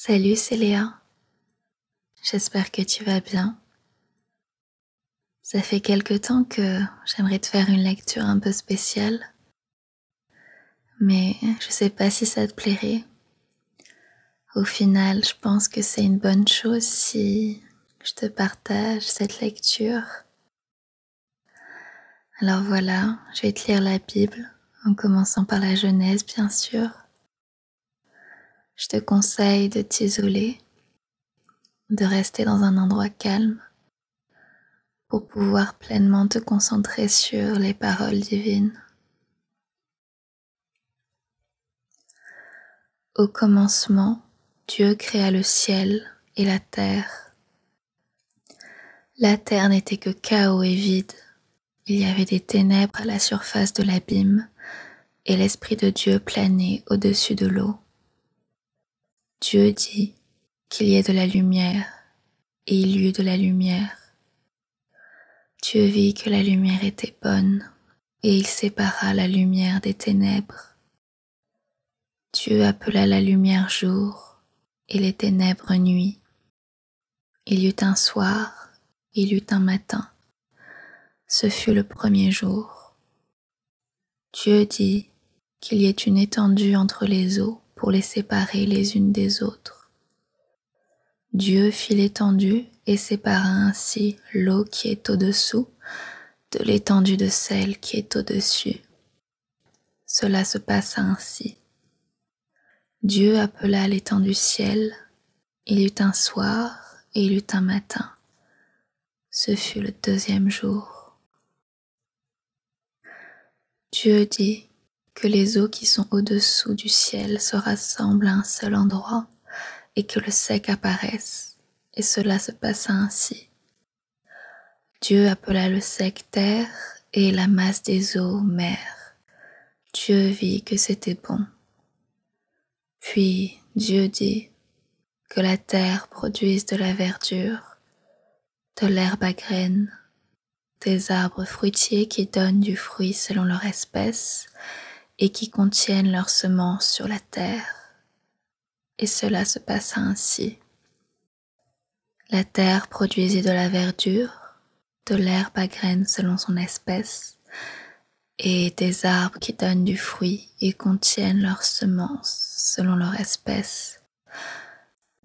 Salut, c'est Léa. J'espère que tu vas bien. Ça fait quelque temps que j'aimerais te faire une lecture un peu spéciale, mais je sais pas si ça te plairait. Au final, je pense que c'est une bonne chose si je te partage cette lecture. Alors voilà, je vais te lire la Bible, en commençant par la Genèse, bien sûr. Je te conseille de t'isoler, de rester dans un endroit calme, pour pouvoir pleinement te concentrer sur les paroles divines. Au commencement, Dieu créa le ciel et la terre. La terre n'était que chaos et vide. Il y avait des ténèbres à la surface de l'abîme, et l'Esprit de Dieu planait au-dessus de l'eau. Dieu dit qu'il y ait de la lumière, et il y eut de la lumière. Dieu vit que la lumière était bonne, et il sépara la lumière des ténèbres. Dieu appela la lumière jour, et les ténèbres nuit. Il y eut un soir, il y eut un matin. Ce fut le premier jour. Dieu dit qu'il y ait une étendue entre les eaux pour les séparer les unes des autres. Dieu fit l'étendue et sépara ainsi l'eau qui est au-dessous de l'étendue de celle qui est au-dessus. Cela se passa ainsi. Dieu appela l'étendue ciel. Il y eut un soir et il y eut un matin. Ce fut le deuxième jour. Dieu dit que les eaux qui sont au-dessous du ciel se rassemblent à un seul endroit et que le sec apparaisse, et cela se passa ainsi. Dieu appela le sec terre et la masse des eaux mer. Dieu vit que c'était bon. Puis Dieu dit que la terre produise de la verdure, de l'herbe à graines, des arbres fruitiers qui donnent du fruit selon leur espèce et qui contiennent leurs semences sur la terre. Et cela se passa ainsi. La terre produisit de la verdure, de l'herbe à graines selon son espèce, et des arbres qui donnent du fruit et contiennent leurs semences selon leur espèce.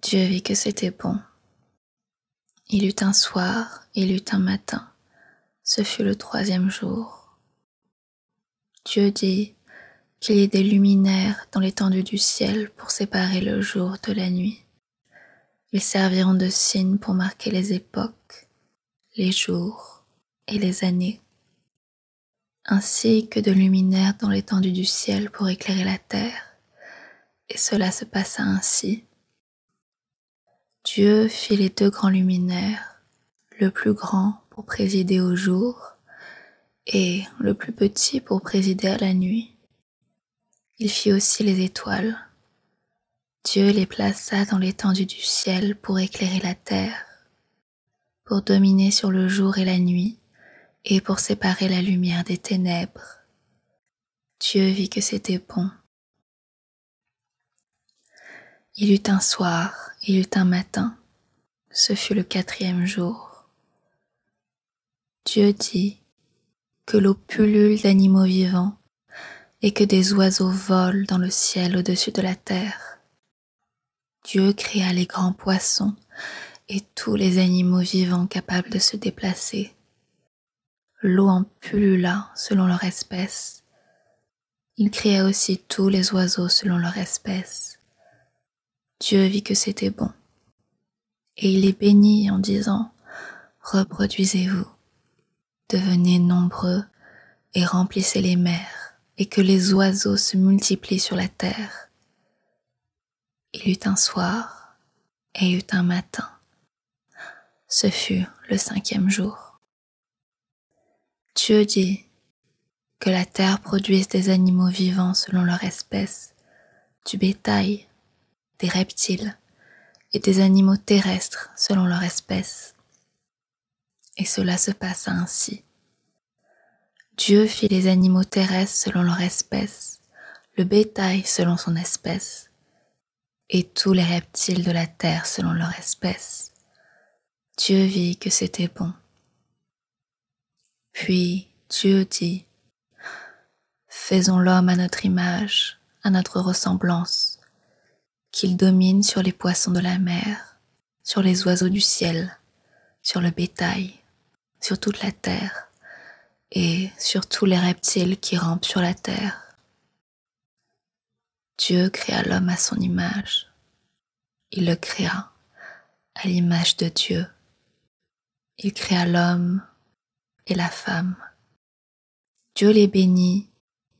Dieu vit que c'était bon. Il eut un soir, il eut un matin. Ce fut le troisième jour. Dieu dit qu'il y ait des luminaires dans l'étendue du ciel pour séparer le jour de la nuit. Ils serviront de signes pour marquer les époques, les jours et les années, ainsi que de luminaires dans l'étendue du ciel pour éclairer la terre. Et cela se passa ainsi. Dieu fit les deux grands luminaires, le plus grand pour présider au jour et le plus petit pour présider à la nuit. Il fit aussi les étoiles. Dieu les plaça dans l'étendue du ciel pour éclairer la terre, pour dominer sur le jour et la nuit, et pour séparer la lumière des ténèbres. Dieu vit que c'était bon. Il eut un soir, il eut un matin. Ce fut le quatrième jour. Dieu dit que l'eau pullule d'animaux vivants et que des oiseaux volent dans le ciel au-dessus de la terre. Dieu créa les grands poissons et tous les animaux vivants capables de se déplacer. L'eau en pullula selon leur espèce. Il créa aussi tous les oiseaux selon leur espèce. Dieu vit que c'était bon. Et il les bénit en disant « Reproduisez-vous, devenez nombreux et remplissez les mers, et que les oiseaux se multiplient sur la terre. » Il eut un soir et eut un matin. Ce fut le cinquième jour. Dieu dit que la terre produise des animaux vivants selon leur espèce, du bétail, des reptiles et des animaux terrestres selon leur espèce. Et cela se passa ainsi. Dieu fit les animaux terrestres selon leur espèce, le bétail selon son espèce, et tous les reptiles de la terre selon leur espèce. Dieu vit que c'était bon. Puis Dieu dit, faisons l'homme à notre image, à notre ressemblance, qu'il domine sur les poissons de la mer, sur les oiseaux du ciel, sur le bétail, sur toute la terre, et sur tous les reptiles qui rampent sur la terre. Dieu créa l'homme à son image. Il le créa à l'image de Dieu. Il créa l'homme et la femme. Dieu les bénit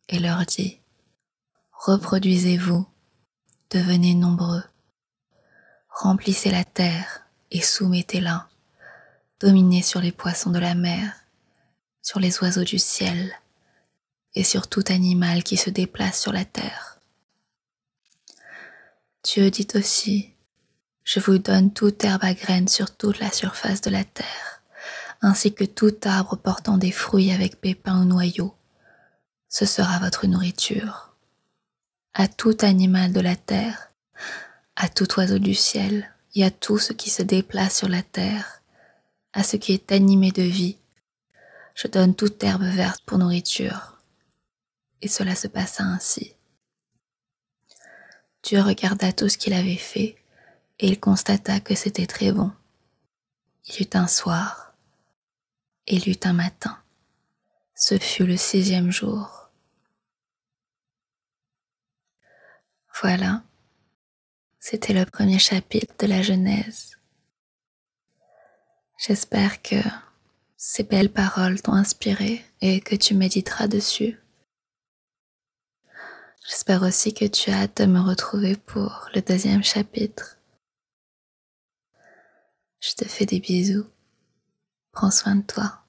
et leur dit, reproduisez-vous, devenez nombreux, remplissez la terre et soumettez-la, dominez sur les poissons de la mer, sur les oiseaux du ciel et sur tout animal qui se déplace sur la terre. Dieu dit aussi, je vous donne toute herbe à graines sur toute la surface de la terre, ainsi que tout arbre portant des fruits avec pépins ou noyaux. Ce sera votre nourriture. À tout animal de la terre, à tout oiseau du ciel et à tout ce qui se déplace sur la terre, à ce qui est animé de vie, je donne toute herbe verte pour nourriture. Et cela se passa ainsi. Dieu regarda tout ce qu'il avait fait, et il constata que c'était très bon. Il y eut un soir, et il y eut un matin. Ce fut le 6e jour. Voilà, c'était le premier chapitre de la Genèse. J'espère que ces belles paroles t'ont inspiré et que tu méditeras dessus. J'espère aussi que tu as hâte de me retrouver pour le 2e chapitre. Je te fais des bisous. Prends soin de toi.